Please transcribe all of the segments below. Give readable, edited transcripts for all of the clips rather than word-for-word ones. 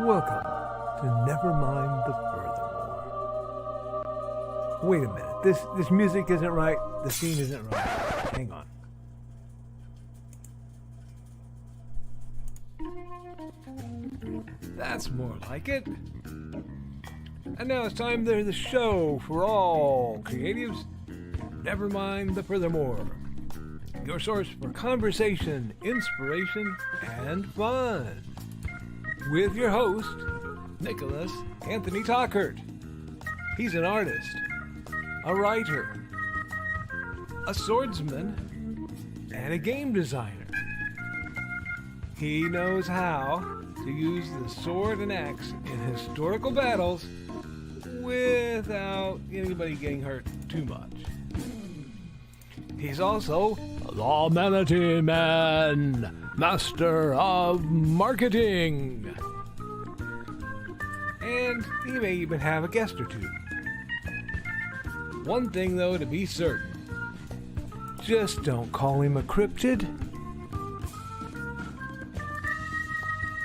Welcome to Nevermind the Furthermore. Wait a minute, this music isn't right, the scene isn't right. Hang on. That's more like it. And now it's time for the show for all creatives. Nevermind the Furthermore. Your source for conversation, inspiration, and fun. With your host, Nicholas Anthony Tockert. He's an artist, a writer, a swordsman, and a game designer. He knows how to use the sword and axe in historical battles without anybody getting hurt too much. He's also the Manatee Man, master of marketing. And he may even have a guest or two. One thing, though, to be certain. Just don't call him a cryptid.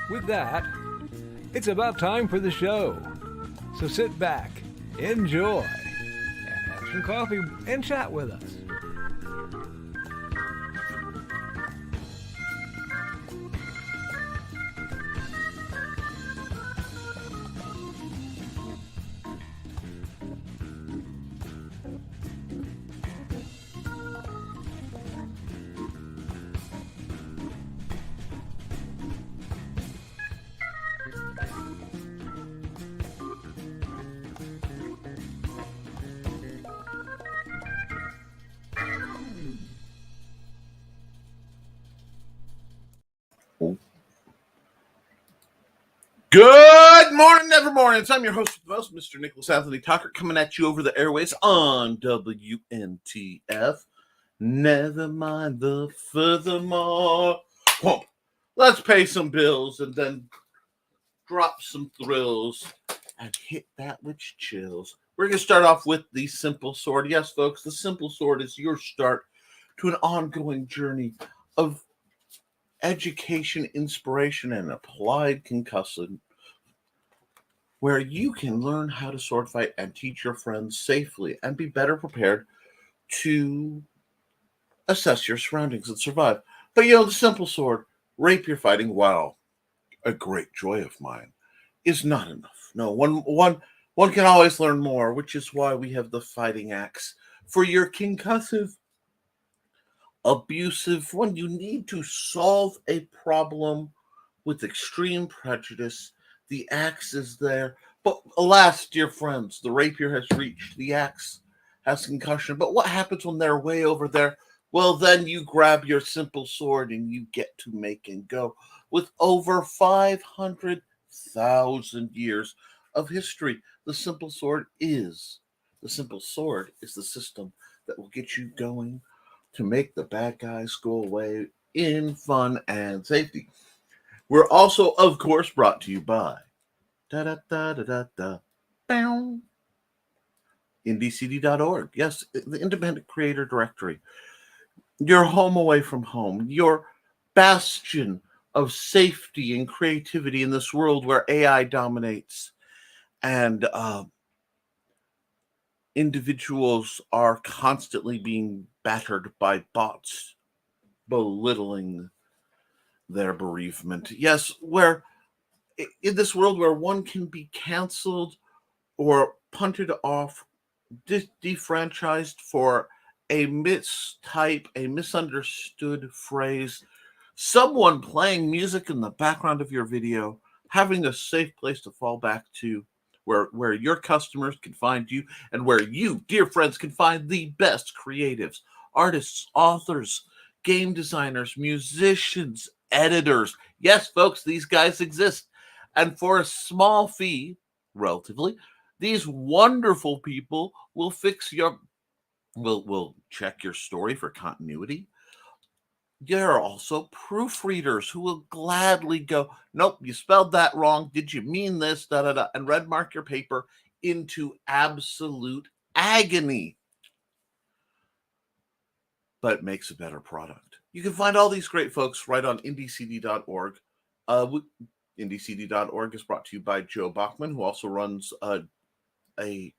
With that, it's about time for the show. So sit back, enjoy, and have some coffee and chat with us. Good morning, Nevermornings. I'm your host of the most, Mr. Nicholas Anthony Tockert, coming at you over the airways on WNTF. Never mind the furthermore. Whoa. Let's pay some bills and then drop some thrills and hit that which chills. We're going to start off with the simple sword. Yes, folks, the simple sword is your start to an ongoing journey of education, inspiration, and applied concussion, where you can learn how to sword fight and teach your friends safely and be better prepared to assess your surroundings and survive. But the simple sword, rapier fighting, wow, a great joy of mine, is not enough. No, one can always learn more, which is why we have the fighting axe for your concussive, abusive, when you need to solve a problem with extreme prejudice. The axe is there. But alas, dear friends, the rapier has reached. The axe has concussion. But what happens when they're way over there? Well, then you grab your simple sword and you get to make and go. With over 500,000 years of history, the simple sword is the system that will get you going to make the bad guys go away in fun and safety. We're also, of course, brought to you by indecd.org. Yes, the Independent Creator Directory. Your home away from home. Your bastion of safety and creativity in this world where AI dominates and individuals are constantly being battered by bots, belittling their bereavement. Yes, where in this world where one can be canceled or punted off, defranchised for a mistype, a misunderstood phrase, someone playing music in the background of your video, having a safe place to fall back to, where your customers can find you and where you, dear friends, can find the best creatives, artists, authors, game designers, musicians, editors. Yes, folks, these guys exist. And for a small fee, relatively, these wonderful people will will check your story for continuity. There are also proofreaders who will gladly go, nope, you spelled that wrong. Did you mean this? Da, da, da, and red mark your paper into absolute agony. But it makes a better product. You can find all these great folks right on indecd.org. IndieCD.org is brought to you by Joe Bachman, who also runs a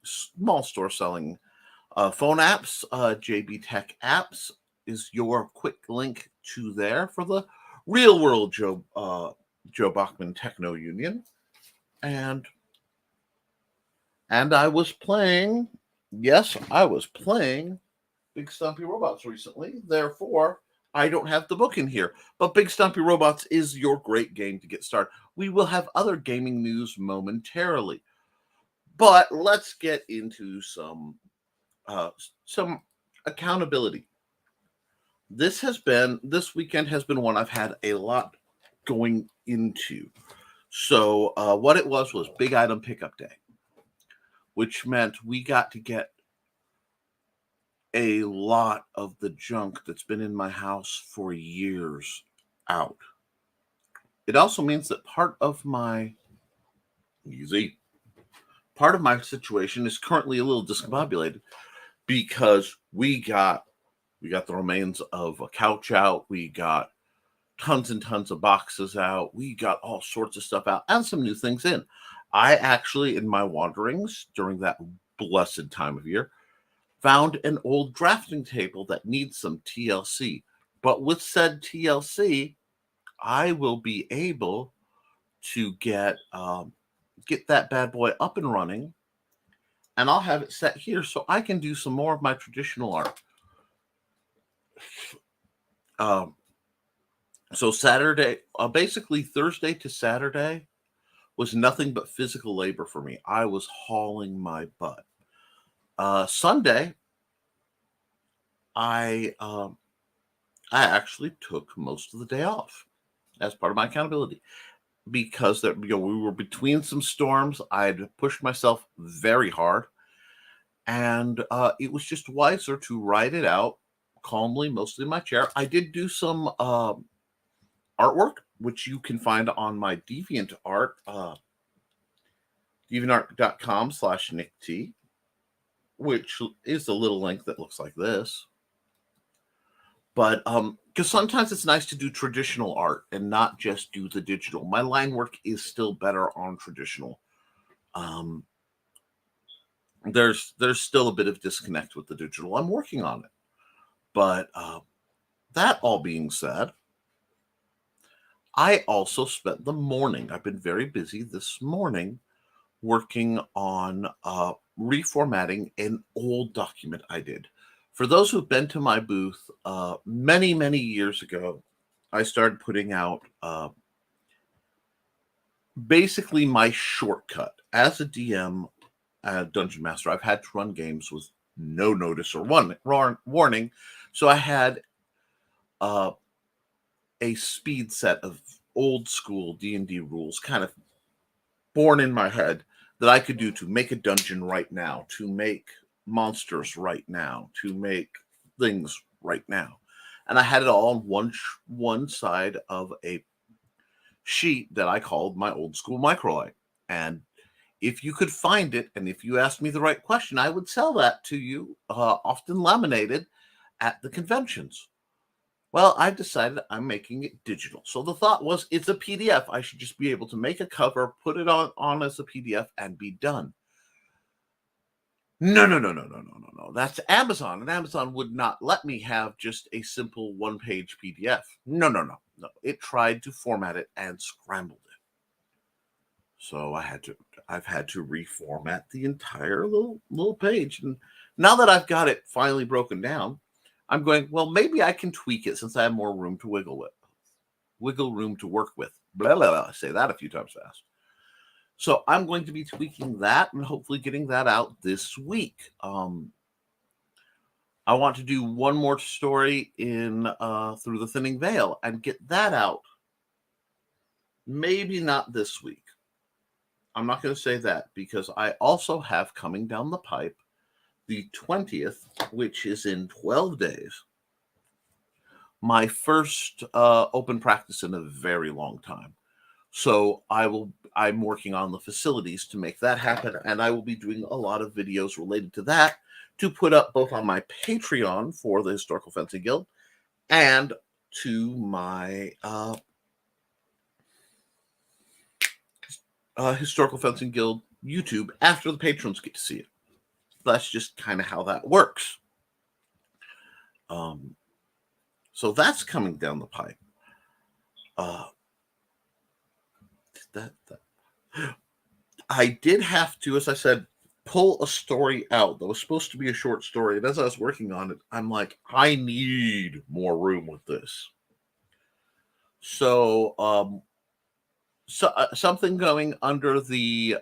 small store selling phone apps. JB Tech Apps is your quick link to there for the real world Joe Bachman Techno Union. And I was playing, yes, I was playing Big Stumpy Robots recently. Therefore, I don't have the book in here. But Big Stumpy Robots is your great game to get started. We will have other gaming news momentarily. But let's get into some accountability. This weekend has been one I've had a lot going into. So what it was big item pickup day, which meant we got to get a lot of the junk that's been in my house for years out. It also means that part of my situation is currently a little discombobulated because we got the remains of a couch out, we got tons and tons of boxes out, we got all sorts of stuff out, and some new things in. I actually, in my wanderings during that blessed time of year, found an old drafting table that needs some TLC. But with said TLC, I will be able to get that bad boy up and running, and I'll have it set here so I can do some more of my traditional art. So Saturday, basically Thursday to Saturday, was nothing but physical labor for me. I was hauling my butt. Sunday, I actually took most of the day off as part of my accountability because we were between some storms. I had pushed myself very hard, and it was just wiser to ride it out calmly, mostly in my chair. I did do some artwork, which you can find on my DeviantArt, deviantart.com/NickT, which is a little link that looks like this. But because sometimes it's nice to do traditional art and not just do the digital. My line work is still better on traditional. There's still a bit of disconnect with the digital. I'm working on it. But that all being said, I also spent the morning. I've been very busy this morning working on reformatting an old document I did. For those who've been to my booth many, many years ago, I started putting out basically my shortcut. As a DM, Dungeon Master, I've had to run games with no notice or warning. So I had a speed set of old school D&D rules kind of born in my head that I could do to make a dungeon right now, to make monsters right now, to make things right now. And I had it all on one side of a sheet that I called my old school microlight. And if you could find it, and if you asked me the right question, I would sell that to you, often laminated at the conventions. Well, I decided I'm making it digital. So the thought was, it's a PDF. I should just be able to make a cover, put it on as a PDF, and be done. No. That's Amazon, and Amazon would not let me have just a simple one-page PDF. No. It tried to format it and scrambled it. So I've had to reformat the entire little page. And now that I've got it finally broken down, I'm going, well, maybe I can tweak it since I have more room to wiggle room to work with. Blah, blah, blah. I say that a few times fast. So I'm going to be tweaking that and hopefully getting that out this week. I want to do one more story in Through the Thinning Veil and get that out. Maybe not this week. I'm not going to say that because I also have coming down the pipe the 20th, which is in 12 days, my first open practice in a very long time. So I'm working on the facilities to make that happen, and I will be doing a lot of videos related to that to put up both on my Patreon for the Historical Fencing Guild and to my Historical Fencing Guild YouTube after the patrons get to see it. That's just kind of how that works. So that's coming down the pipe. I did have to, as I said, pull a story out that was supposed to be a short story. And as I was working on it, I'm like, I need more room with this. So, something going under the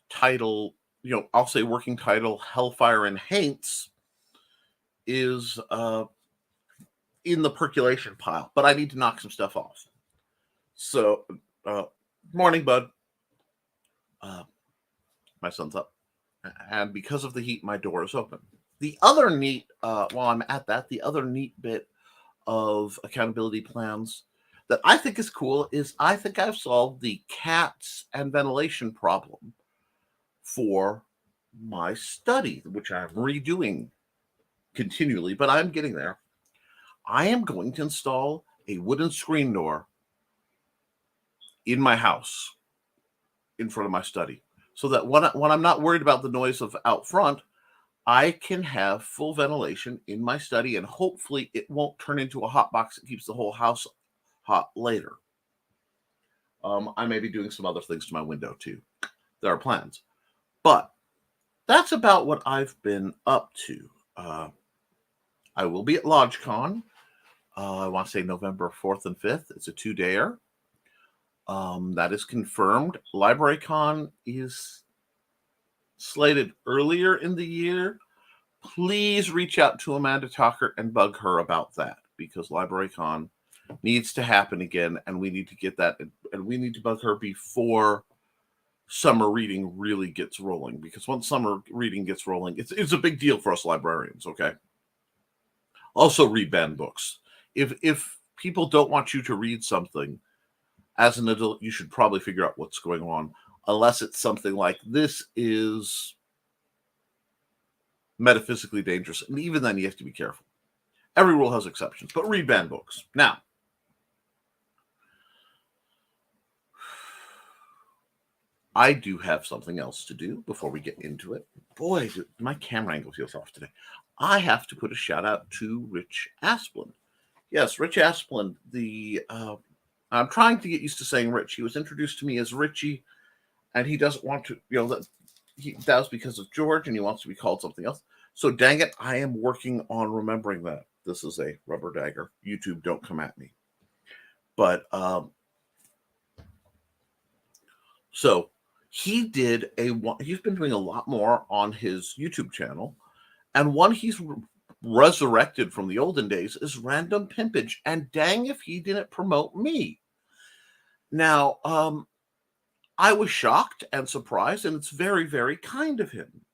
title, I'll say working title, Hellfire and Haints, is in the percolation pile, but I need to knock some stuff off. So, morning, bud. My son's up, and because of the heat, my door is open. The other neat, while I'm at that, the other neat bit of accountability plans that I think is cool is I think I've solved the cats and ventilation problem for my study, which I'm redoing continually, but I'm getting there. I am going to install a wooden screen door in my house in front of my study so that when I'm not worried about the noise of out front, I can have full ventilation in my study, and hopefully it won't turn into a hot box that keeps the whole house hot later. I may be doing some other things to my window too. There are plans. But that's about what I've been up to. I will be at LodgeCon. I want to say November 4th and 5th. It's a 2-dayer. That is confirmed. LibraryCon is slated earlier in the year. Please reach out to Amanda Tockert and bug her about that, because LibraryCon needs to happen again, and we need to get that, and we need to bug her before summer reading really gets rolling, because once summer reading gets rolling, it's a big deal for us librarians, okay? Also read banned books. If people don't want you to read something, as an adult, you should probably figure out what's going on, unless it's something like this is metaphysically dangerous. And even then, you have to be careful. Every rule has exceptions, but read banned books. Now, I do have something else to do before we get into it. Boy, my camera angle feels off today. I have to put a shout out to Rich Asplund. Yes, Rich Asplund, I'm trying to get used to saying Rich. He was introduced to me as Richie, and he doesn't want to, that was because of George, and he wants to be called something else. So dang it, I am working on remembering that. This is a rubber dagger. YouTube, don't come at me. But, so he's been doing a lot more on his YouTube channel, and one he's resurrected from the olden days is Random Pimpage, and dang if he didn't promote me. Now, I was shocked and surprised, and it's very, very kind of him.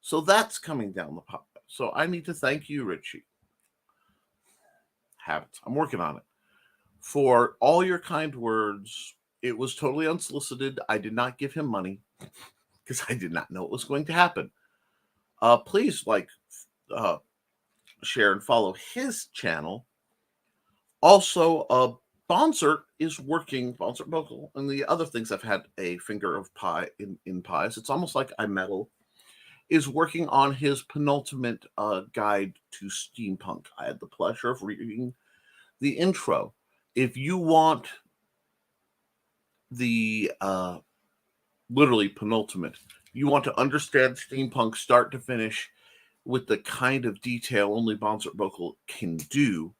So that's coming down the pipe. So I need to thank you, Richie. Habits. I'm working on it. For all your kind words. It was totally unsolicited. I did not give him money because I did not know it was going to happen. Please share and follow his channel. Also, Bonsert is working, Bonsert Vocal, and the other things I've had a finger of pie in pies. It's almost like I meddle. Is working on his penultimate guide to steampunk. I had the pleasure of reading the intro. If you want the literally penultimate, you want to understand steampunk start to finish with the kind of detail only Bonsert Vocal can do,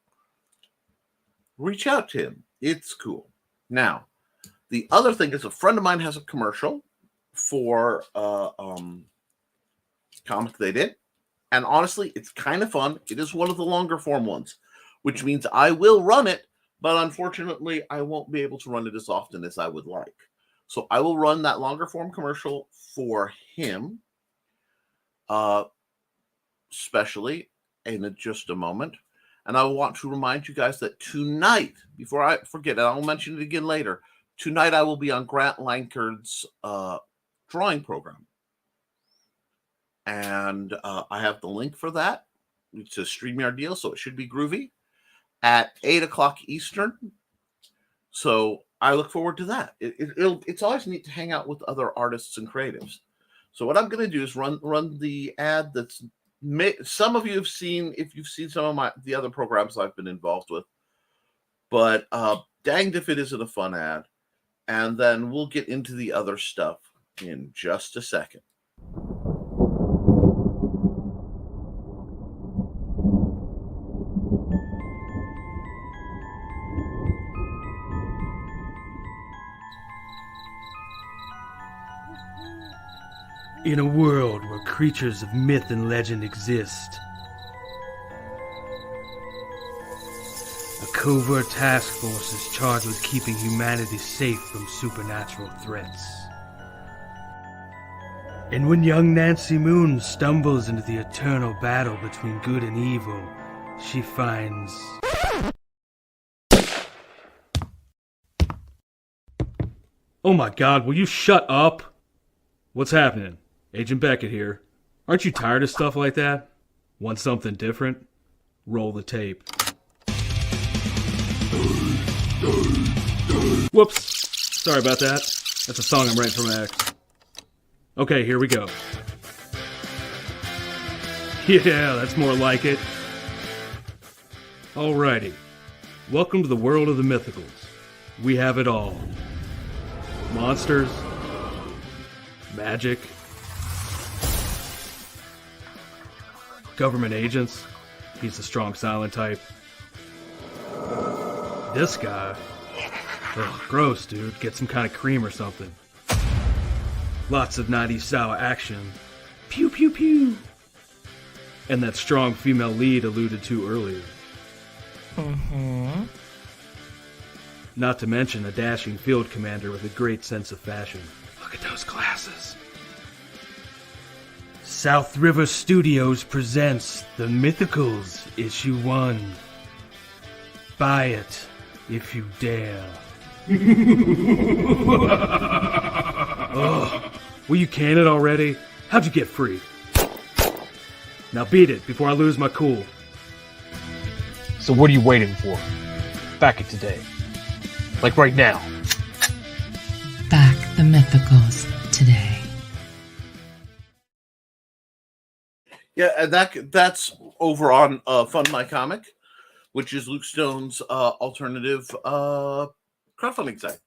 reach out to him. It's cool. Now, the other thing is a friend of mine has a commercial for comic they did, and honestly, it's kind of fun. It is one of the longer form ones, which means I will run it, but unfortunately, I won't be able to run it as often as I would like. So I will run that longer form commercial for him, specially in just a moment. And I want to remind you guys that tonight, before I forget, and I'll mention it again later, tonight I will be on Grant Lankard's drawing program. And I have the link for that. It's a StreamYard deal, so it should be groovy. At 8 o'clock Eastern. So I look forward to that. It's always neat to hang out with other artists and creatives. So what I'm going to do is run the ad that's some of you have seen, if you've seen some of the other programs I've been involved with. But danged if it isn't a fun ad. And then we'll get into the other stuff in just a second. In a world where creatures of myth and legend exist, a covert task force is charged with keeping humanity safe from supernatural threats. And when young Nancy Moon stumbles into the eternal battle between good and evil, she finds... Oh my God, will you shut up? What's happening? Agent Beckett here. Aren't you tired of stuff like that? Want something different? Roll the tape. Whoops. Sorry about that. That's a song I'm writing for my ex. Okay, here we go. Yeah, that's more like it. Alrighty. Welcome to the world of the mythicals. We have it all. Monsters. Magic. Government agents. He's the strong silent type. This guy. Ugh, gross, dude. Get some kind of cream or something. Lots of 90s style action. Pew pew pew. And that strong female lead alluded to earlier. Not to mention a dashing field commander with a great sense of fashion. Look at those glasses. South River Studios presents The Mythicals, Issue 1. Buy it, if you dare. Ugh, will you can it already? How'd you get free? Now beat it before I lose my cool. So what are you waiting for? Back it today. Like right now. Back the Mythicals today. Yeah, and that's over on Fund My Comic, which is Luke Stone's alternative crowdfunding site.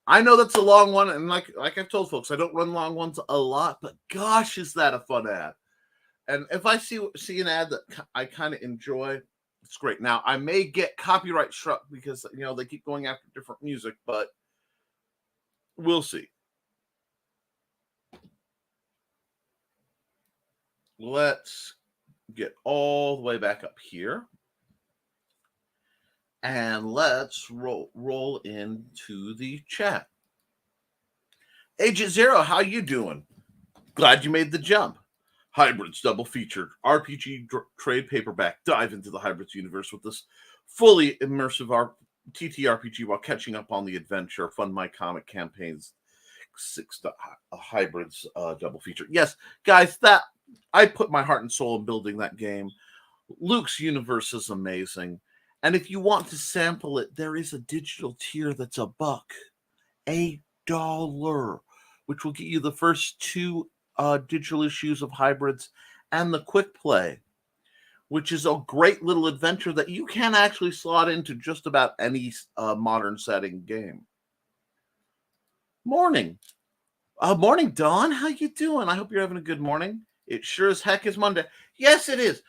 I know that's a long one, and like I've told folks, I don't run long ones a lot, but gosh, is that a fun ad. And if I see an ad that I kind of enjoy, it's great. Now, I may get copyright struck because, they keep going after different music, but we'll see. Let's get all the way back up here. And let's roll into the chat. Agent Zero, how you doing? Glad you made the jump. Hybrids double feature, RPG trade paperback. Dive into the Hybrids universe with this fully immersive TTRPG while catching up on the adventure. Fund My Comic campaigns 6 Hybrids double feature. Yes, guys, that I put my heart and soul in building that game. Luke's universe is amazing. And if you want to sample it, there is a digital tier that's $1, which will get you the first 2 digital issues of Hybrids and the quick play, which is a great little adventure that you can actually slot into just about any modern setting game. Morning. Morning, Dawn. How you doing? I hope you're having a good morning. It sure as heck is Monday. Yes, it is.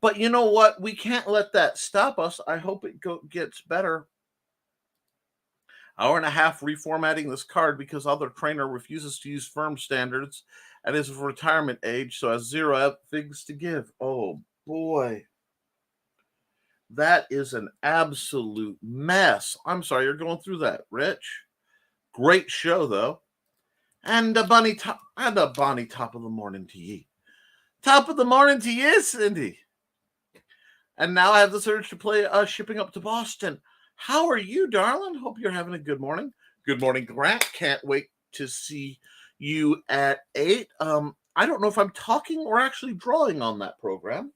But you know what? We can't let that stop us. I hope it gets better. Hour and a half reformatting this card because other trainer refuses to use firm standards and is of retirement age, so has 0 things to give. Oh, boy. That is an absolute mess. I'm sorry you're going through that, Rich. Great show, though. And a Bonnie top of the morning to ye. Top of the morning to you, Cindy. And now I have the urge to play Shipping Up to Boston. How are you, darling? Hope you're having a good morning. Good morning, Grant. Can't wait to see you at 8. I don't know if I'm talking or actually drawing on that program.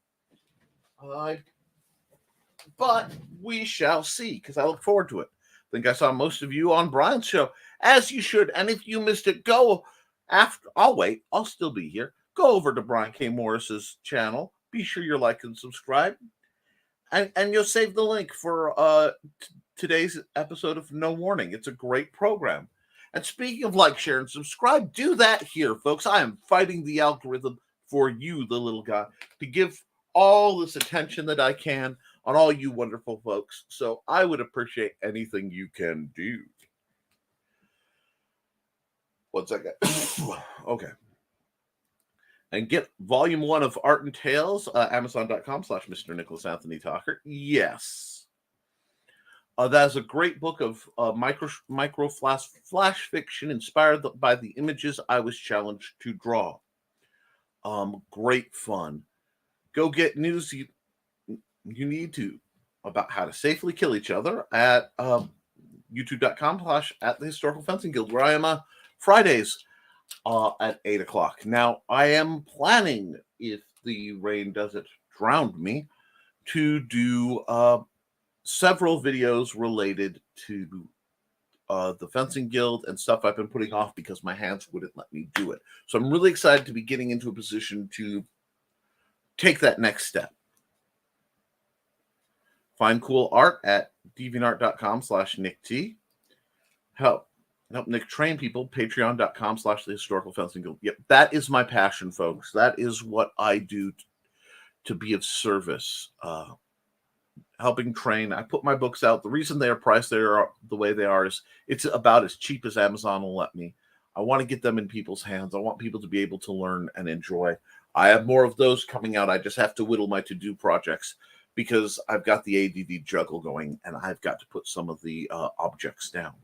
But we shall see, because I look forward to it. think I saw most of you on Brian's show, as you should. And if you missed it, go after. I'll wait. I'll still be here. Go over to Brian K. Morris's channel. Be sure you like and subscribe. And you'll save the link for today's episode of No Warning. It's a great program. And speaking of like, share, and subscribe, do that here, folks. I am fighting the algorithm for you, the little guy, to give all this attention that I can on all you wonderful folks. So I would appreciate anything you can do. What's that guy? Okay. And get volume 1 of Art and Tales, Amazon.com/Mr. Nicholas Anthony Tockert. Yes. That is a great book of micro flash fiction inspired by the images I was challenged to draw. Great fun. Go get news you need to about how to safely kill each other at youtube.com/@the-historical fencing guild, where I am Fridays at 8 o'clock. Now, I am planning, if the rain doesn't drown me, to do several videos related to the fencing guild and stuff I've been putting off because my hands wouldn't let me do it. So I'm really excited to be getting into a position to take that next step. Find cool art at deviantart.com/NickT. Help Nick train people, patreon.com/the-historical fencing guild. Yep, that is my passion, folks. That is what I do to be of service. Helping train. I put my books out. The reason they are priced the way they are is it's about as cheap as Amazon will let me. I want to get them in people's hands. I want people to be able to learn and enjoy. I have more of those coming out. I just have to whittle my to-do projects because I've got the ADD juggle going and I've got to put some of the objects down.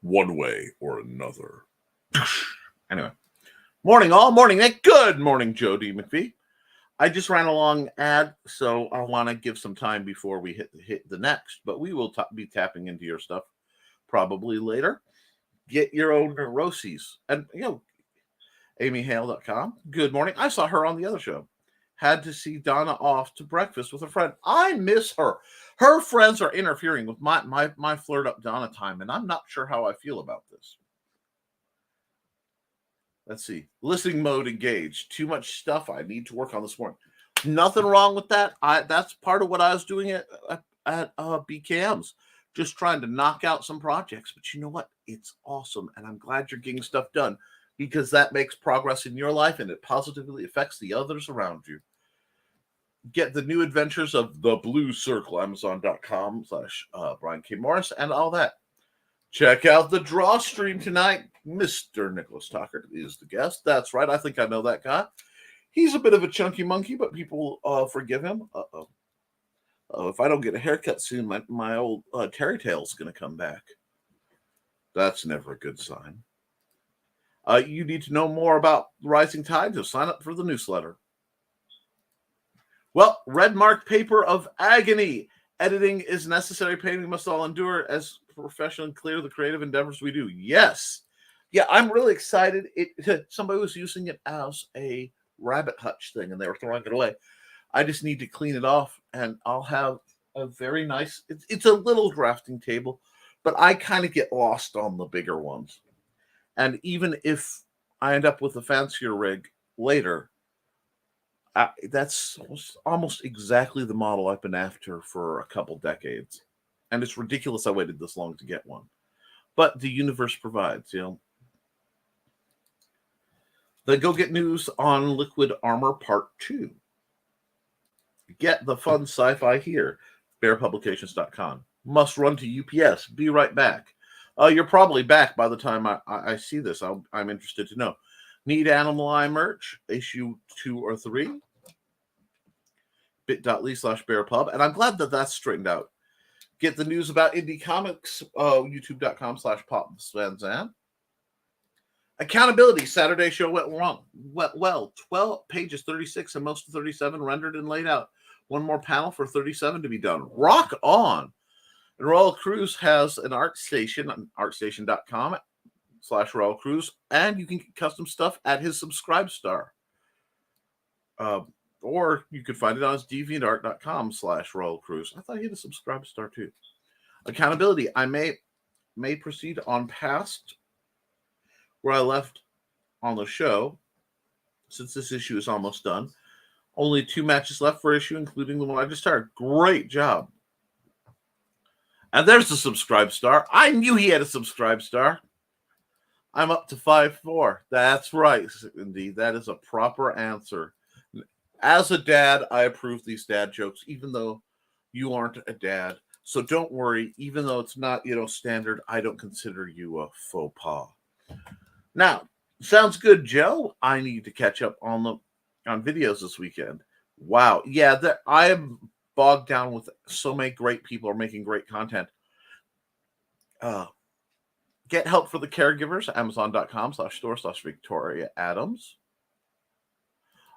One way or another. Anyway. Morning all. Morning Nick. Good morning, Joe D. McPhee. I just ran a long ad, so I want to give some time before we hit the next, but we will be tapping into your stuff probably later. Get your own neuroses. And, AmyHale.com. Good morning. I saw her on the other show. Had to see Donna off to breakfast with a friend. I miss her. Her friends are interfering with my flirt up Donna time, and I'm not sure how I feel about this. Let's see. Listening mode engaged. Too much stuff I need to work on this morning. Nothing wrong with that. That's part of what I was doing at BKM's. Just trying to knock out some projects. But you know what? It's awesome. And I'm glad you're getting stuff done because that makes progress in your life and it positively affects the others around you. Get the new adventures of the Blue Circle, Amazon.com/Brian K. Morris and all that. Check out the draw stream tonight. Mr. Nicholas Tockert is the guest. That's right. I think I know that guy. He's a bit of a chunky monkey, but people forgive him. If I don't get a haircut soon, my old terry tail's going to come back. That's never a good sign. You need to know more about Rising Tide, so sign up for the newsletter. Well, red marked paper of agony. Editing is necessary. Pain we must all endure as professional and clear the creative endeavors we do. Yes. Yeah, I'm really excited. Somebody was using it as a rabbit hutch thing, and they were throwing it away. I just need to clean it off, and I'll have a very nice... It's a little drafting table, but I kind of get lost on the bigger ones. And even if I end up with a fancier rig later, that's almost exactly the model I've been after for a couple decades. And it's ridiculous I waited this long to get one. But the universe provides, The Go Get News on Liquid Armor Part 2. Get the fun sci-fi here. BearPublications.com. Must run to UPS. Be right back. You're probably back by the time I see this. I'm interested to know. Need Animal Eye merch? Issue 2 or 3? bit.ly/BearPub. And I'm glad that that's straightened out. Get the news about indie comics. YouTube.com/PopSvanZan. Accountability. Saturday show went wrong. Well, 12 pages 36 and most of 37 rendered and laid out. One more panel for 37 to be done. Rock on. And Royal Cruise has an art station on artstation.com/Royal Cruise. And you can get custom stuff at his Subscribe Star. Or you could find it on his deviantart.com/Royal Cruise. I thought he had a Subscribe Star too. Accountability. I may proceed on past where I left on the show, since this issue is almost done. Only 2 matches left for issue, including the one I just started. Great job. And there's the subscribe star. I knew he had a subscribe star. I'm up to 5-4. That's right, indeed. That is a proper answer. As a dad, I approve these dad jokes, even though you aren't a dad. So don't worry. Even though it's not, standard, I don't consider you a faux pas. Now, sounds good, Joe. I need to catch up on videos this weekend. Wow. Yeah, I am bogged down with so many great people are making great content. Get help for the caregivers, Amazon.com/store/Victoria Adams.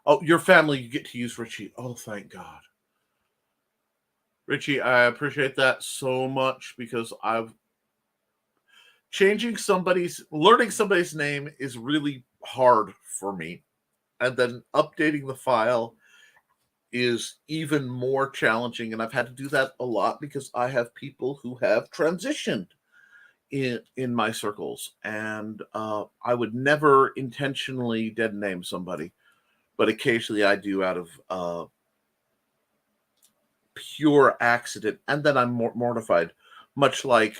Oh, your family, you get to use Richie. Oh, thank God. Richie, I appreciate that so much because learning somebody's name is really hard for me. And then updating the file is even more challenging. And I've had to do that a lot because I have people who have transitioned in my circles. And I would never intentionally dead name somebody, but occasionally I do out of pure accident. And then I'm mortified, much like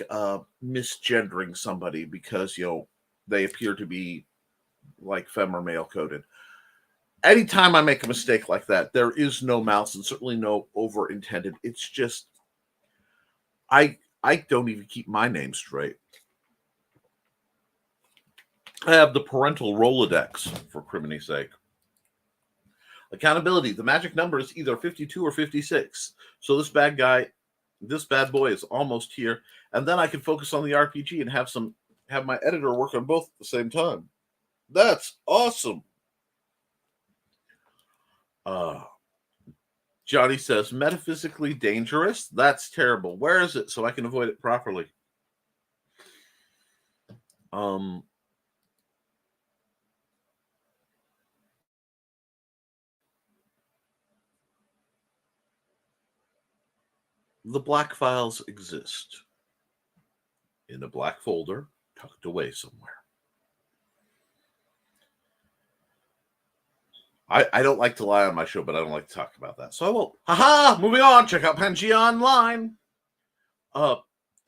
misgendering somebody because, they appear to be like femme or male coded. Anytime I make a mistake like that, there is no malice and certainly no over-intended. It's just, I don't even keep my name straight. I have the parental Rolodex, for criminy's sake. Accountability. The magic number is either 52 or 56. So this bad boy is almost here. And then I can focus on the RPG and have my editor work on both at the same time. That's awesome. Johnny says, metaphysically dangerous? That's terrible. Where is it so I can avoid it properly? The black files exist in a black folder tucked away somewhere. I don't like to lie on my show, but I don't like to talk about that. So I won't. Moving on. Check out Pangea Online.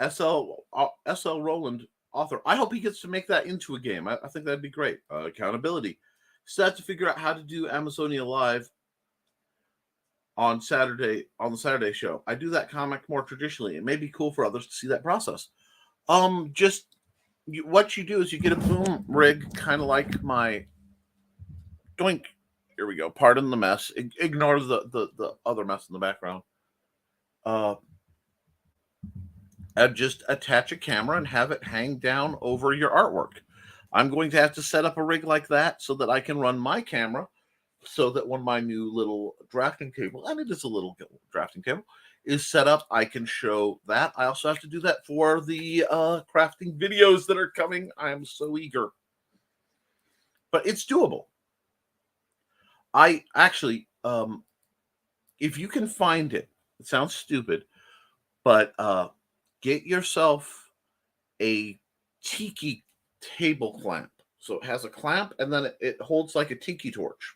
SL Roland, author. I hope he gets to make that into a game. I think that'd be great. Accountability. Still have to figure out how to do Amazonia Live on the Saturday show. I do that comic more traditionally. It may be cool for others to see that process. What you do is you get a boom rig, kind of like my doink. Here we go. Pardon the mess. Ignore the other mess in the background. And just attach a camera and have it hang down over your artwork. I'm going to have to set up a rig like that so that I can run my camera, so that when my new little drafting table, and it is a little drafting table, is set up, I can show that. I also have to do that for the crafting videos that are coming. I am so eager. But it's doable. I actually, if you can find it sounds stupid, but get yourself a tiki table clamp. So it has a clamp, and then it holds like a tiki torch.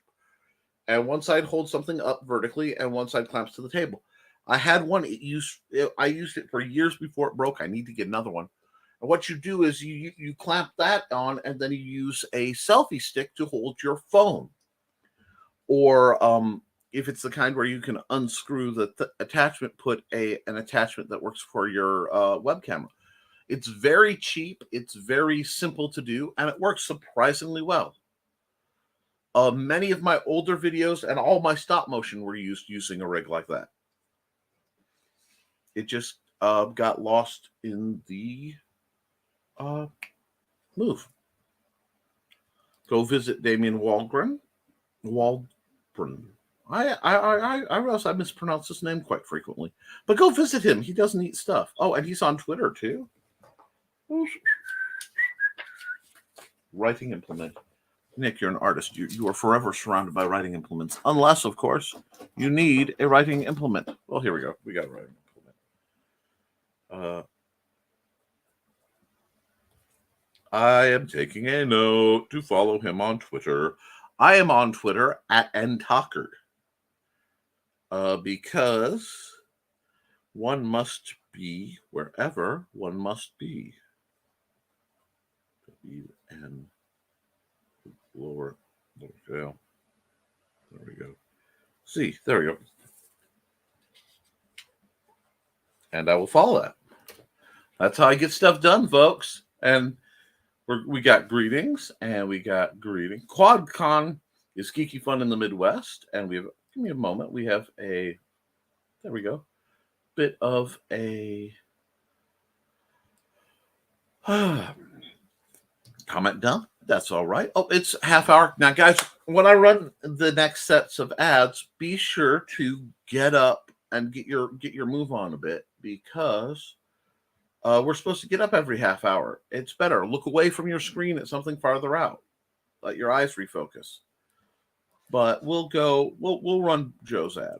And one side holds something up vertically, and one side clamps to the table. I had one. I used it for years before it broke. I need to get another one. And what you do is you clamp that on, and then you use a selfie stick to hold your phone. Or if it's the kind where you can unscrew the attachment, put an attachment that works for your web camera. It's very cheap. It's very simple to do, and it works surprisingly well. Many of my older videos and all my stop motion were using a rig like that. It just got lost in the move. Go visit Damien Waldron. I realize I mispronounce his name quite frequently, but go visit him. He does neat stuff. Oh, and he's on Twitter too. Writing implement. Nick, you're an artist. You are forever surrounded by writing implements, unless, of course, you need a writing implement. Well, here we go. We got a writing implement. I am taking a note to follow him on Twitter. I am on Twitter at Tockert. Because one must be wherever one must be. And lower tail. There we go. See, there we go. And I will follow that. That's how I get stuff done, folks. And we got greetings, and we got greeting. QuadCon is geeky fun in the Midwest, and we have. Give me a moment. We have a. There we go. Bit of a comment done. That's all right. Oh, it's half hour now, guys. When I run the next sets of ads, be sure to get up and get your move on a bit, because we're supposed to get up every half hour. It's better. Look away from your screen at something farther out. Let your eyes refocus. But we'll run Joe's ad.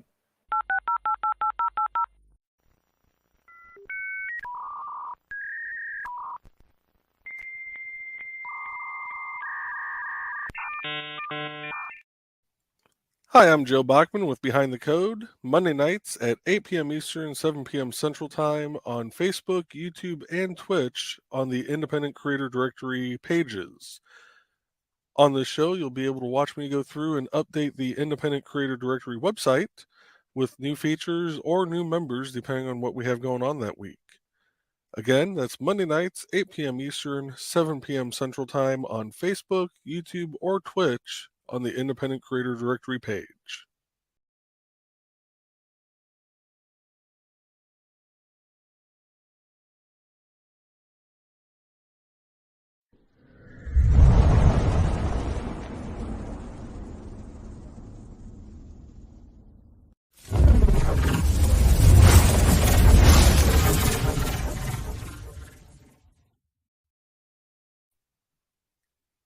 Hi, I'm Joe Bachman with Behind the Code, Monday nights at 8 p.m. Eastern, 7 p.m. Central Time on Facebook, YouTube, and Twitch on the Independent Creator Directory pages. On this show, you'll be able to watch me go through and update the Independent Creator Directory website with new features or new members, depending on what we have going on that week. Again, that's Monday nights, 8 p.m. Eastern, 7 p.m. Central Time on Facebook, YouTube, or Twitch on the Independent Creator Directory page.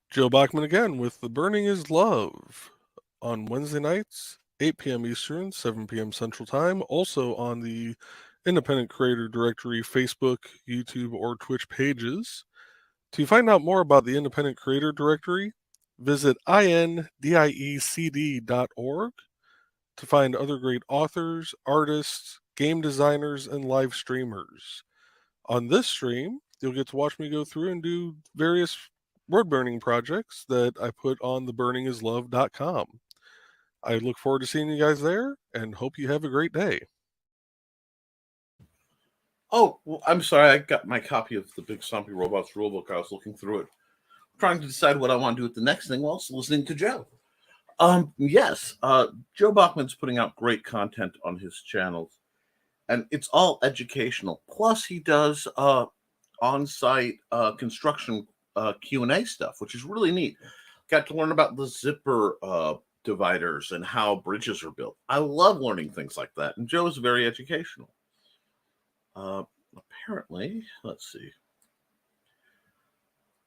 Joe Bachman again with The Burning is Love on Wednesday nights, 8 p.m. Eastern, 7 p.m. Central Time, also on the Independent Creator Directory Facebook, YouTube, or Twitch pages. To find out more about the Independent Creator Directory, visit indiecd.org to find other great authors, artists, game designers, and live streamers. On this stream, you'll get to watch me go through and do various word burning projects that I put on theburningislove.com. I look forward to seeing you guys there and hope you have a great day. Oh, well, I'm sorry. I got my copy of the Big Stompy Robots rulebook. I was looking through it, trying to decide what I want to do with the next thing whilst listening to Joe. Yes, Joe Bachman's putting out great content on his channels, and it's all educational. Plus, he does on-site construction Q&A stuff, which is really neat. Got to learn about the zipper dividers and how bridges are built. I love learning things like that, and Joe is very educational. Apparently, let's see.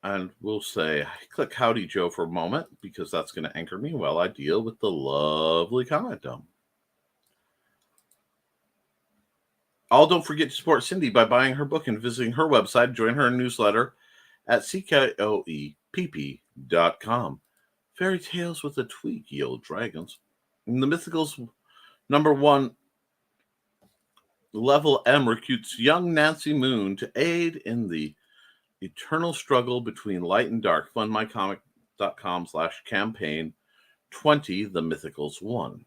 And we'll say, click Howdy Joe for a moment, because that's going to anchor me while I deal with the lovely comment dump. Don't forget to support Cindy by buying her book and visiting her website. Join her newsletter at CKOEPP.com. Fairy Tales with a Tweak, ye old dragons. In the Mythicals, number 1, Level M recruits young Nancy Moon to aid in the eternal struggle between light and dark. FundMyComic.com/campaign 20, The Mythicals 1.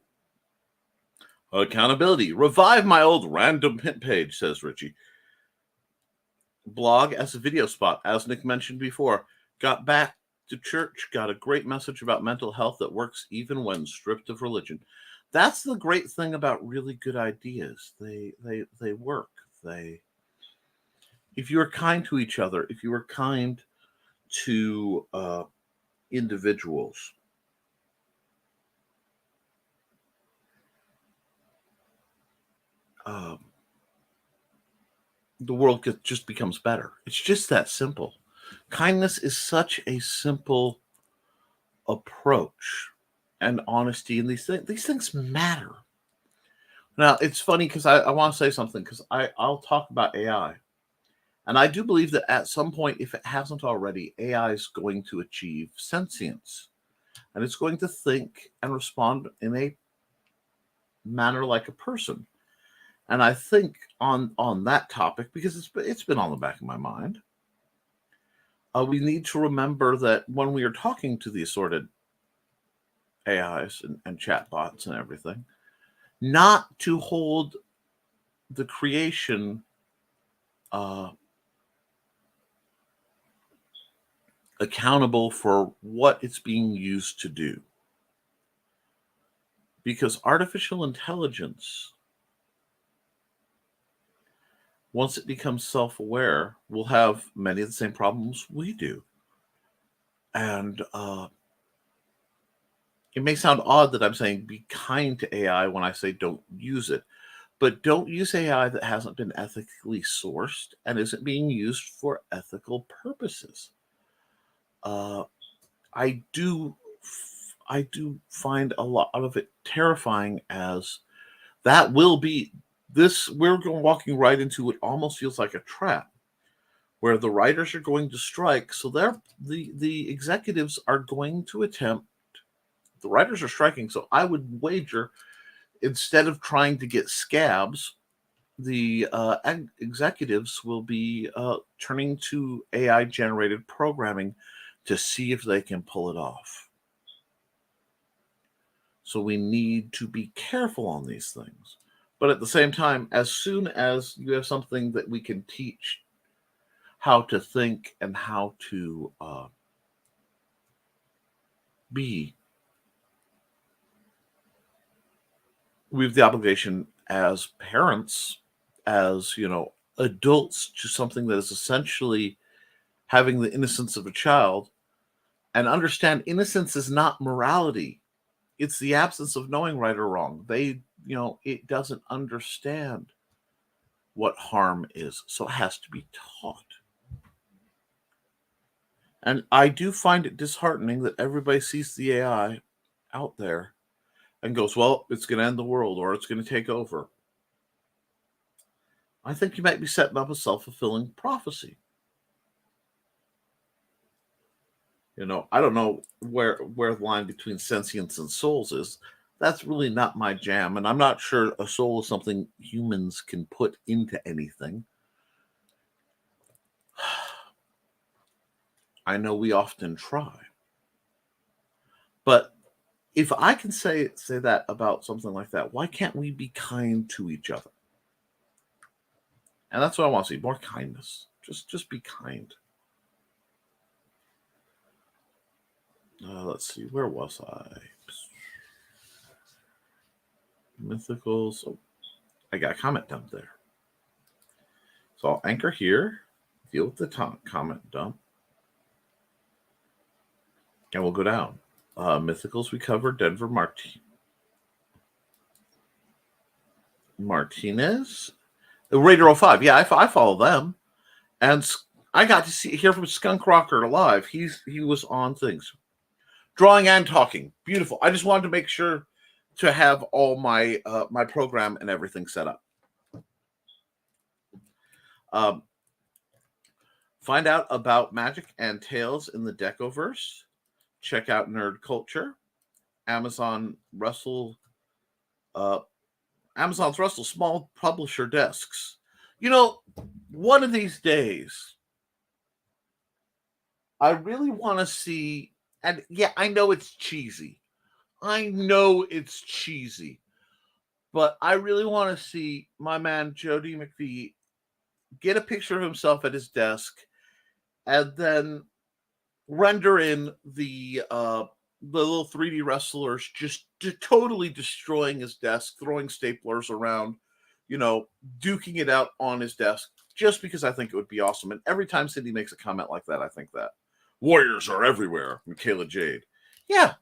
Accountability. Revive my old random hit page, says Richie. Blog as a video spot, as Nick mentioned before. Got back to church, got a great message about mental health that works even when stripped of religion. That's the great thing about really good ideas. They work. If you are kind to each other, if you are kind to individuals, the world just becomes better. It's just that simple. Kindness is such a simple approach, and honesty, and these things matter. Now, it's funny because I want to say something, because I'll talk about AI, And I do believe that at some point, if it hasn't already, AI is going to achieve sentience. And it's going to think and respond in a manner like a person. And I think on that topic, because it's been on the back of my mind, we need to remember that when we are talking to the assorted AIs and chatbots and everything, not to hold the creation accountable for what it's being used to do. Because artificial intelligence, once it becomes self-aware, will have many of the same problems we do. And it may sound odd that I'm saying be kind to AI when I say don't use it, but don't use AI that hasn't been ethically sourced and isn't being used for ethical purposes. I do find a lot of it terrifying, as that will be this. We're walking right into what almost feels like a trap, where the writers are going to strike. So the executives are going to attempt. The writers are striking. So I would wager, instead of trying to get scabs, the executives will be turning to AI generated programming to see if they can pull it off. So we need to be careful on these things. But at the same time, as soon as you have something that we can teach how to think and how to be, we have the obligation as parents, as adults, to something that is essentially having the innocence of a child, and understand innocence is not morality. It's the absence of knowing right or wrong. It doesn't understand what harm is, so it has to be taught. And I do find it disheartening that everybody sees the AI out there and goes, well, it's going to end the world, or it's going to take over. I think you might be setting up a self-fulfilling prophecy. I don't know where the line between sentience and souls is. That's really not my jam, and I'm not sure a soul is something humans can put into anything. I know we often try. But if I can say that about something like that, why can't we be kind to each other? And that's what I want to see, more kindness. Just be kind. Let's see, where was I? Mythicals. Oh, I got a comment dump there. So I'll anchor here, deal with the comment dump, and we'll go down. Mythicals we covered. Denver Martinez. Raider 05. Yeah, I follow them. And I got to hear from Skunk Rocker live. He was on things. Drawing and talking. Beautiful. I just wanted to make sure to have all my my program and everything set up. Find out about Magic and Tales in the Decoverse. Check out Nerd Culture. Amazon's Russell small publisher desks. One of these days, I really want to see, and yeah, I know it's cheesy. But I really want to see my man Jody McVie get a picture of himself at his desk and then render in the little 3D wrestlers just totally destroying his desk, throwing staplers around, duking it out on his desk, just because I think it would be awesome. And every time Cindy makes a comment like that, I think that warriors are everywhere. Michaela Jade. Yeah.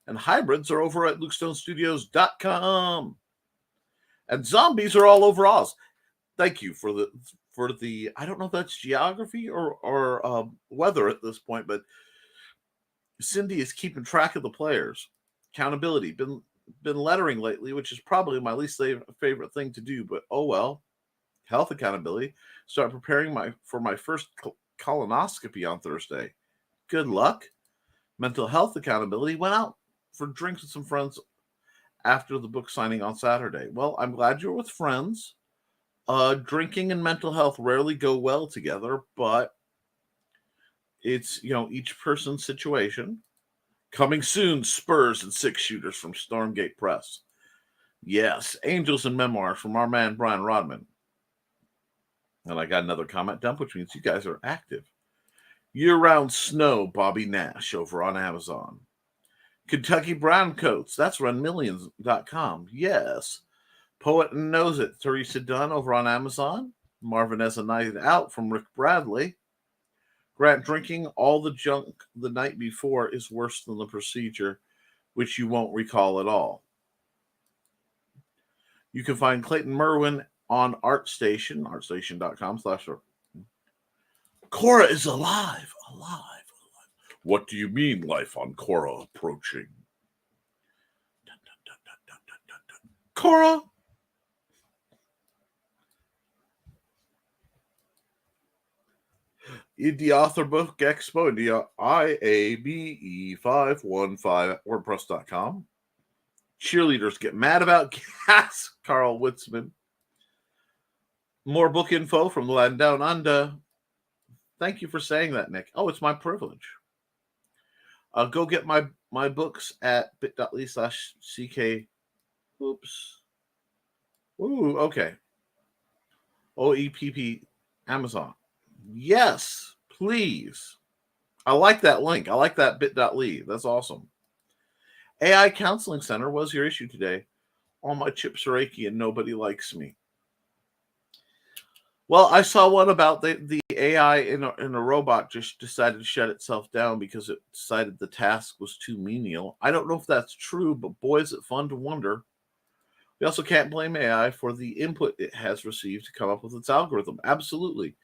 And hybrids are over at LukeStoneStudios.com. And zombies are all over Oz. Thank you for the I don't know if that's geography or weather at this point, but Cindy is keeping track of the players. Accountability. Been lettering lately, which is probably my least favorite thing to do, but oh well. health accountability. Start preparing for my first colonoscopy on Thursday. Good luck. Mental health accountability. Went out for drinks with some friends after the book signing on Saturday. Well, I'm glad you're with friends. Drinking and mental health rarely go well together, but it's, each person's situation. Coming soon, Spurs and 6-shooters from Stormgate Press. Yes, Angels and Memoirs from our man Brian Rodman. And I got another comment dump, which means you guys are active. Year-Round Snow, Bobby Nash, over on Amazon. Kentucky Browncoats, that's runmillions.com. Yes. Poet and Knows It, Teresa Dunn, over on Amazon. Marvin as a Night Out from Rick Bradley. Grant, drinking all the junk the night before is worse than the procedure, which you won't recall at all. You can find Clayton Merwin on ArtStation, artstation.com/ Cora is alive. What do you mean, life on Cora approaching? Dun, dun, dun, dun, dun, dun, dun. Cora? Indie Author Book Expo, India, IABE 515 at WordPress.com. Cheerleaders get mad about gas, Carl Witzman. More book info from the land down under. Thank you for saying that, Nick. Oh, it's my privilege. Go get my books at bit.ly/CK. Oops. Ooh, okay. OEPP Amazon. Yes, please. I like that link. I like that bit.ly. That's awesome. AI Counseling Center, was your issue today? All my chips are achy and nobody likes me. Well, I saw one about the AI in a robot just decided to shut itself down because it decided the task was too menial. I don't know if that's true, but boy, is it fun to wonder. We also can't blame AI for the input it has received to come up with its algorithm. Absolutely.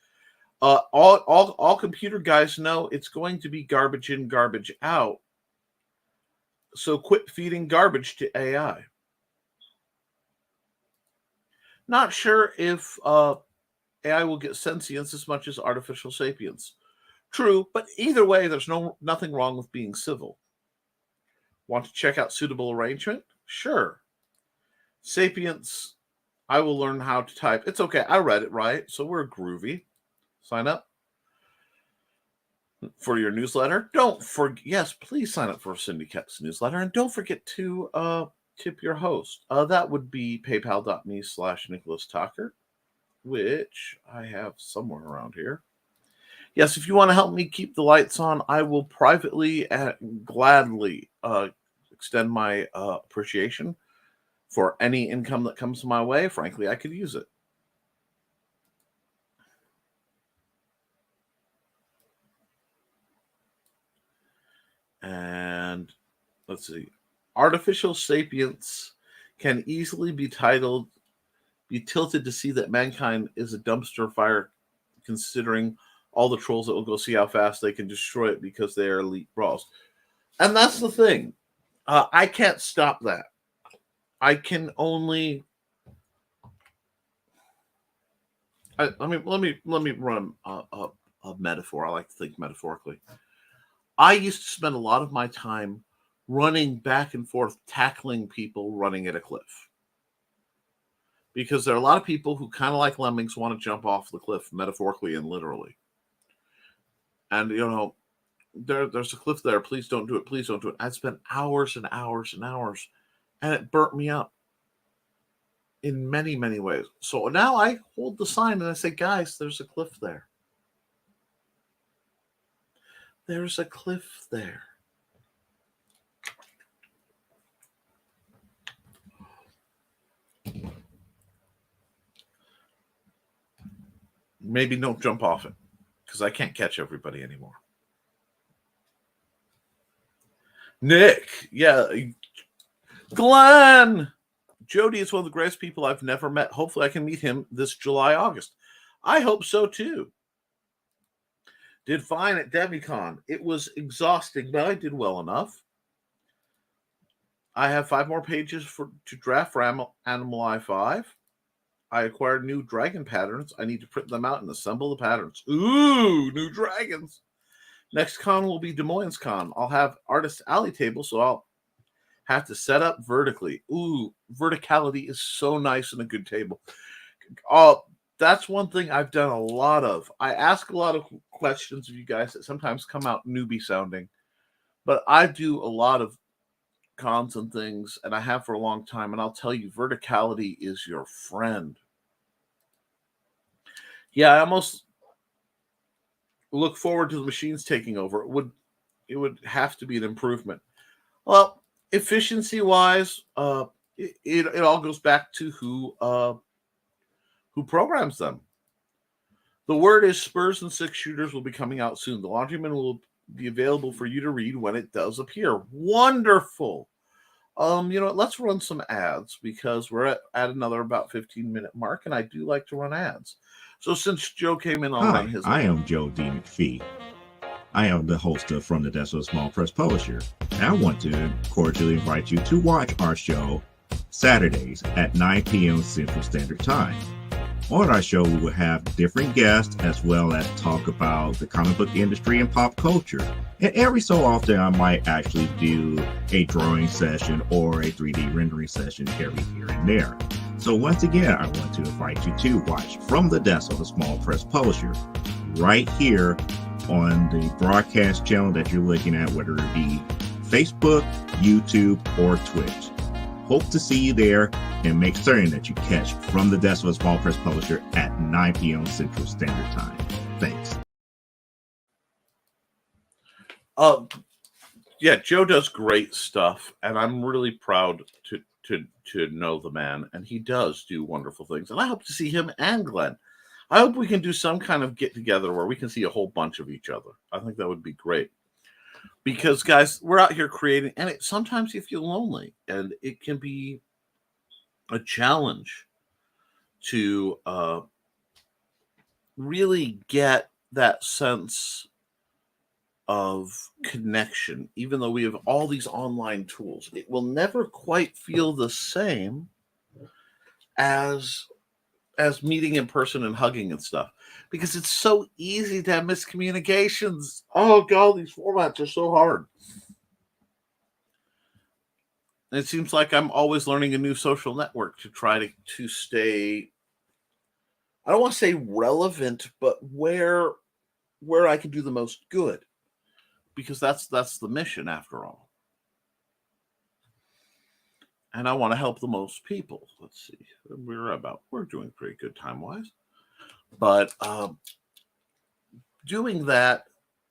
All computer guys know it's going to be garbage in, garbage out. So quit feeding garbage to AI. Not sure if AI will get sentience as much as artificial sapience. True, but either way, there's nothing wrong with being civil. Want to check out Suitable Arrangement? Sure. Sapience, I will learn how to type. It's okay, I read it right, so we're groovy. Sign up for your newsletter. Don't forget, yes, please sign up for Cindy Koepp's newsletter, and don't forget to tip your host. That would be paypal.me/Nicholas Tockert, which I have somewhere around here. Yes, if you want to help me keep the lights on, I will privately and gladly extend my appreciation for any income that comes my way. Frankly, I could use it. And let's see. Artificial sapience can easily be tilted to see that mankind is a dumpster fire, considering all the trolls that will go see how fast they can destroy it because they are elite brawls. And that's the thing. I can't stop that. I can only. Let me run a metaphor. I like to think metaphorically. I used to spend a lot of my time running back and forth, tackling people running at a cliff. Because there are a lot of people who kind of like lemmings want to jump off the cliff, metaphorically and literally. And, there's a cliff there. Please don't do it. Please don't do it. I spent hours and hours and hours, and it burnt me up in many, many ways. So now I hold the sign and I say, guys, there's a cliff there. There's a cliff there. Maybe don't jump off it, because I can't catch everybody anymore. Nick, yeah. Glenn! Jody is one of the greatest people I've never met. Hopefully I can meet him this July, August. I hope so too. Did fine at DemiCon. It was exhausting, but I did well enough. I have 5 more pages to draft for Animal Eye 5. I acquired new dragon patterns. I need to print them out and assemble the patterns. Ooh, new dragons. Next con will be Des Moines Con. I'll have Artist Alley table, so I'll have to set up vertically. Ooh, verticality is so nice in a good table. That's one thing I've done a lot of. I ask a lot of questions of you guys that sometimes come out newbie sounding, but I do a lot of cons and things, and I have for a long time, and I'll tell you, verticality is your friend. Yeah, I almost look forward to the machines taking over. It would have to be an improvement. Well, efficiency wise, it all goes back to who programs them. The word is Spurs and 6-shooters will be coming out soon. The Laundryman will be available for you to read when it does appear. Wonderful. Let's run some ads because we're at another about 15-minute mark, and I do like to run ads. So since Joe came in, I'll run his. I am Joe D. McPhee. I am the host of From the Desk of a Small Press Publisher, and I want to cordially invite you to watch our show Saturdays at 9 p.m. Central Standard Time. On our show, we will have different guests as well as talk about the comic book industry and pop culture. And every so often, I might actually do a drawing session or a 3D rendering session every here and there. So once again, I want to invite you to watch From the Desk of a Small Press Publisher right here on the broadcast channel that you're looking at, whether it be Facebook, YouTube, or Twitch. Hope to see you there, and make certain that you catch From the Desk of a Small Press Publisher at 9 p.m. Central Standard Time. Thanks. Yeah, Joe does great stuff, and I'm really proud to know the man, and he does do wonderful things. And I hope to see him and Glenn. I hope we can do some kind of get together where we can see a whole bunch of each other. I think that would be great. Because, guys, we're out here creating, and sometimes you feel lonely, and it can be a challenge to really get that sense of connection. Even though we have all these online tools, it will never quite feel the same as meeting in person and hugging and stuff, because it's so easy to have miscommunications. Oh God, these formats are so hard. And it seems like I'm always learning a new social network to try to stay, I don't want to say relevant, but where I can do the most good, because that's the mission after all. And I want to help the most people. Let's see. We're doing pretty good time-wise. But doing that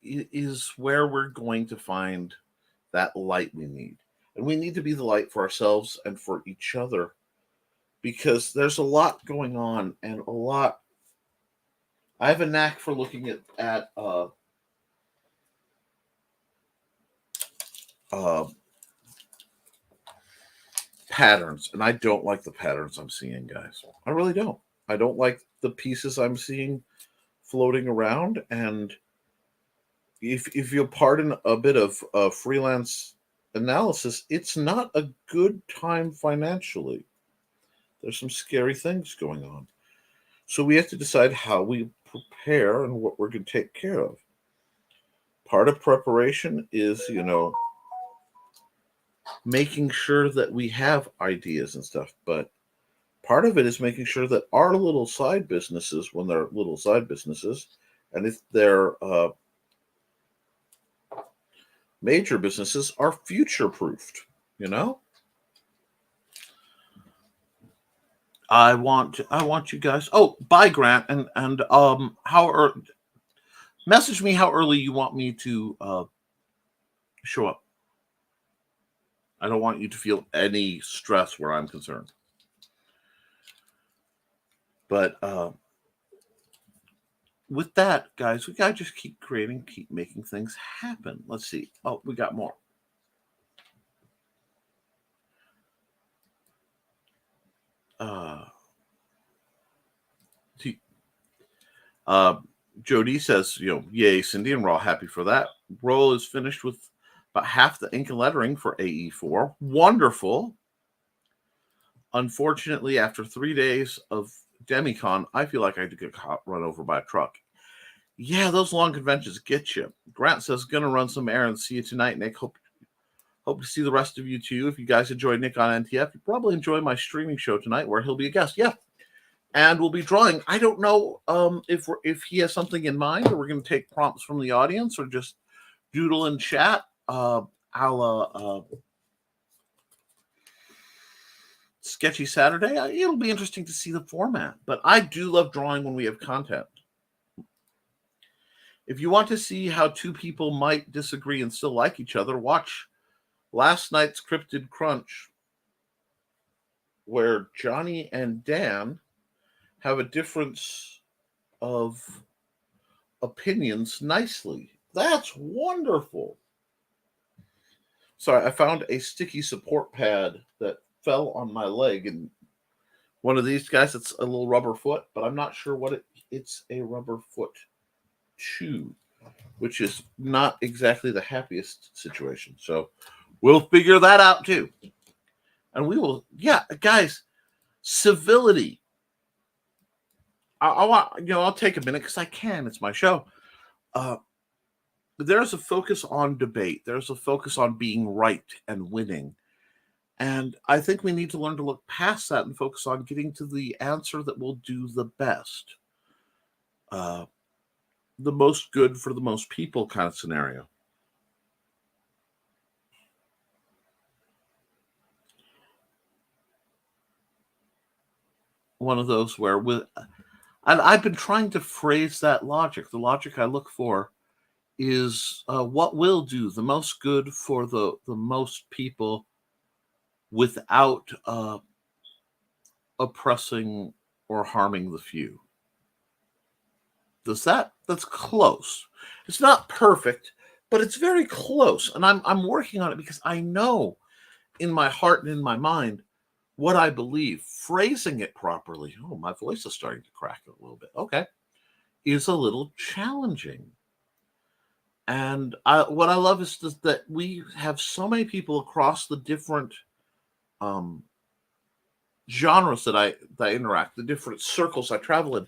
is where we're going to find that light we need. And we need to be the light for ourselves and for each other, because there's a lot going on, and a lot. I have a knack for looking at patterns, and I don't like the patterns I'm seeing, guys. I really don't. I don't like the pieces I'm seeing floating around, and if you'll pardon a bit of freelance analysis, it's not a good time financially. There's some scary things going on. So we have to decide how we prepare and what we're going to take care of. Part of preparation is, making sure that we have ideas and stuff, but part of it is making sure that our little side businesses, when they're little side businesses, and if they're major businesses, are future-proofed. I want you guys. Oh, bye, Grant, and message me how early you want me to show up. I don't want you to feel any stress where I'm concerned. But with that, guys, we got to just keep creating, keep making things happen. Let's see. Oh, we got more. Jody says, yay, Cindy, and we're all happy for that. Roll is finished with about half the ink and lettering for AE4. Wonderful. Unfortunately, after 3 days of Demicon, I feel like I could get run over by a truck. Yeah, those long conventions get you. Grant says, gonna run some errands. See you tonight, Nick. Hope to see the rest of you too. If you guys enjoy Nick on NTF, you probably enjoy my streaming show tonight where he'll be a guest. Yeah. And we'll be drawing. I don't know if he has something in mind, or we're going to take prompts from the audience, or just doodle and chat. Sketchy Saturday. It'll be interesting to see the format. But I do love drawing when we have content. If you want to see how two people might disagree and still like each other, watch last night's Cryptid Crunch, where Johnny and Dan have a difference of opinions nicely. That's wonderful. Sorry, I found a sticky support pad that fell on my leg, and one of these guys, it's a little rubber foot, but I'm not sure what it's a rubber foot 2, which is not exactly the happiest situation. So we'll figure that out too. And we will, guys, civility. I'll take a minute because I can. It's my show. There's a focus on debate. There's a focus on being right and winning. And I think we need to learn to look past that and focus on getting to the answer that will do the best. The most good for the most people kind of scenario. One of those where and I've been trying to phrase that logic. The logic I look for is what will do the most good for the most people without oppressing or harming the few. That's close. It's not perfect, but it's very close. And I'm working on it because I know in my heart and in my mind what I believe. Phrasing it properly, my voice is starting to crack a little bit. Okay. Is a little challenging. And what I love is that we have so many people across the different genres that I interact, the different circles I travel in,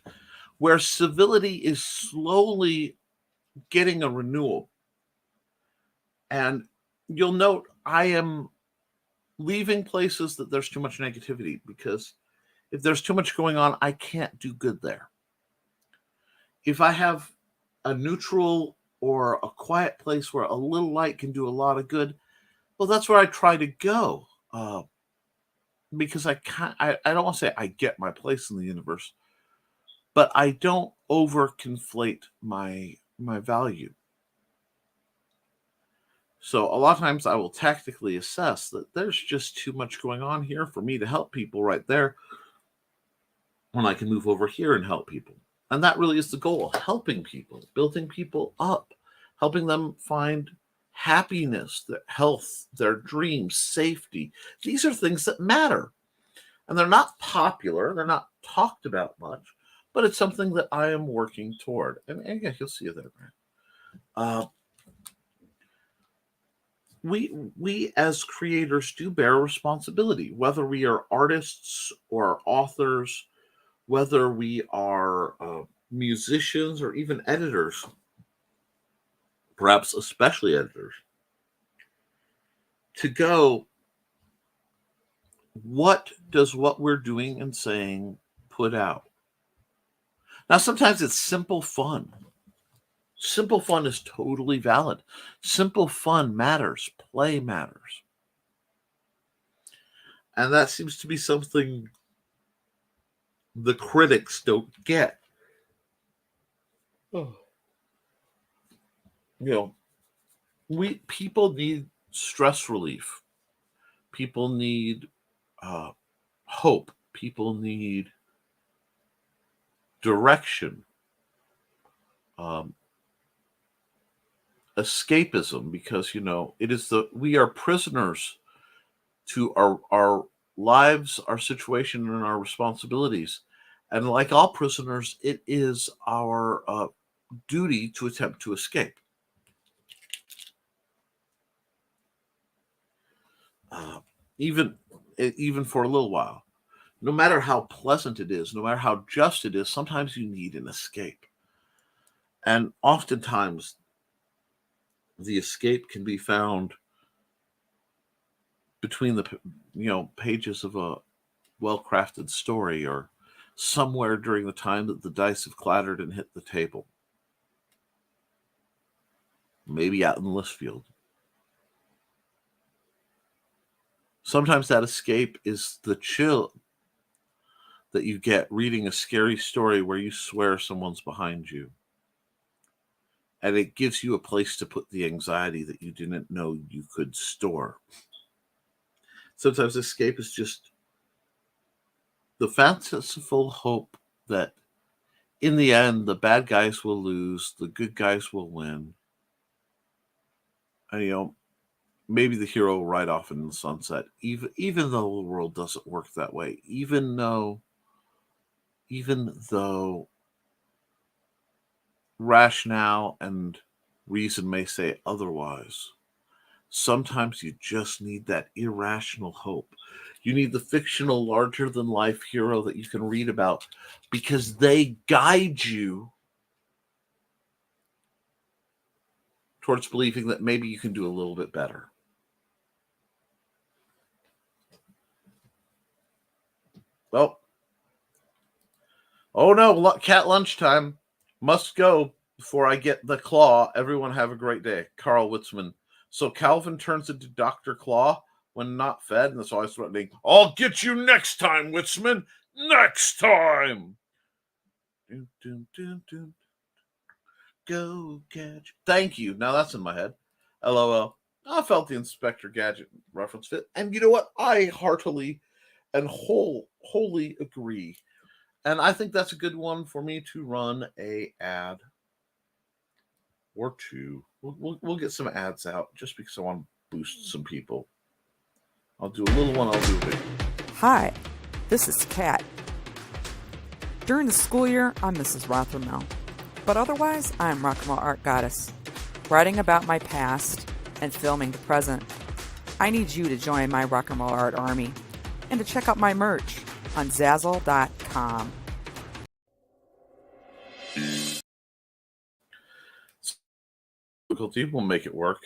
where civility is slowly getting a renewal. And you'll note I am leaving places that there's too much negativity, because if there's too much going on, I can't do good there. If I have a neutral or a quiet place where a little light can do a lot of good, well, that's where I try to go. Because I don't want to say I get my place in the universe, but I don't over conflate my value. So a lot of times I will tactically assess that there's just too much going on here for me to help people right there, when I can move over here and help people. And that really is the goal, helping people, building people up, helping them find happiness, their health, their dreams, safety. These are things that matter. And they're not popular. They're not talked about much, but it's something that I am working toward. And yeah, you'll see it there, Grant. We as creators do bear responsibility, whether we are artists or authors, whether we are musicians or even editors, perhaps especially editors, to go, what does what we're doing and saying put out? Now, sometimes it's simple fun. Simple fun is totally valid. Simple fun matters. Play matters. And that seems to be something the critics don't get. People need stress relief. People need hope. People need direction. Escapism, because it is we are prisoners to our lives, our situation, and our responsibilities. And like all prisoners, it is our duty to attempt to escape. Even for a little while. no matter how pleasant it is, no matter how just it is, sometimes you need an escape. And oftentimes, the escape can be found between the pages of a well-crafted story, or somewhere during the time that the dice have clattered and hit the table. Maybe out in the list field. Sometimes that escape is the chill that you get reading a scary story where you swear someone's behind you. And it gives you a place to put the anxiety that you didn't know you could store. Sometimes escape is just the fanciful hope that in the end, the bad guys will lose, the good guys will win. And, maybe the hero will ride off in the sunset, even though the world doesn't work that way, even though rationale and reason may say otherwise. Sometimes you just need that irrational hope. You need the fictional larger-than-life hero that you can read about because they guide you towards believing that maybe you can do a little bit better. Well, oh no, cat lunchtime. Must go before I get the claw. Everyone have a great day. Carl Witzman. So Calvin turns into Dr. Claw when not fed, and that's always threatening. I'll get you next time, Witzman. Next time. Dun, dun, dun, dun. Go Gadget. Thank you. Now that's in my head. LOL. I felt the Inspector Gadget reference fit. And you know what? I heartily and wholly agree. And I think that's a good one for me to run a ad or two. We'll get some ads out just because I want to boost some people. I'll do a little one, I'll do a big one. Hi, this is Kat. During the school year, I'm Mrs. Rothermel. But otherwise, I'm Rock and Roll Art Goddess, writing about my past and filming the present. I need you to join my Rock and Roll Art army and to check out my merch on Zazzle.com. Difficulty will make it work.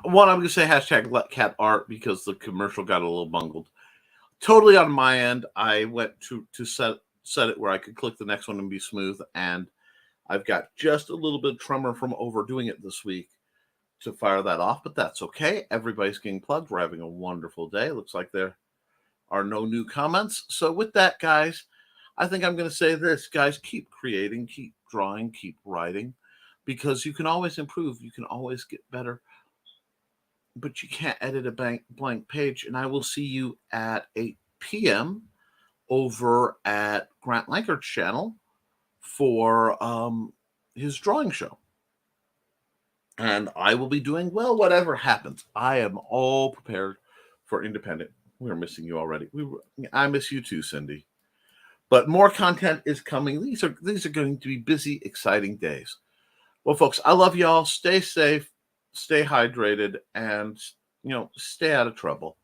One, I'm going to say hashtag let cat art because the commercial got a little bungled. Totally on my end, I went to set it where I could click the next one and be smooth, and I've got just a little bit of tremor from overdoing it this week to fire that off, but that's okay. Everybody's getting plugged. We're having a wonderful day. Looks like there are no new comments. So with that, guys, I think I'm going to say this. Guys, keep creating, keep drawing, keep writing, because you can always improve. You can always get better. But you can't edit a blank page. And I will see you at 8 p.m. over at Grant Lankert's channel for his drawing show. And I will be doing, well, whatever happens. I am all prepared for Independent. We're missing you already. I miss you too, Cindy. But more content is coming. These are going to be busy, exciting days. Well, folks, I love y'all. Stay safe. Stay hydrated, and stay out of trouble.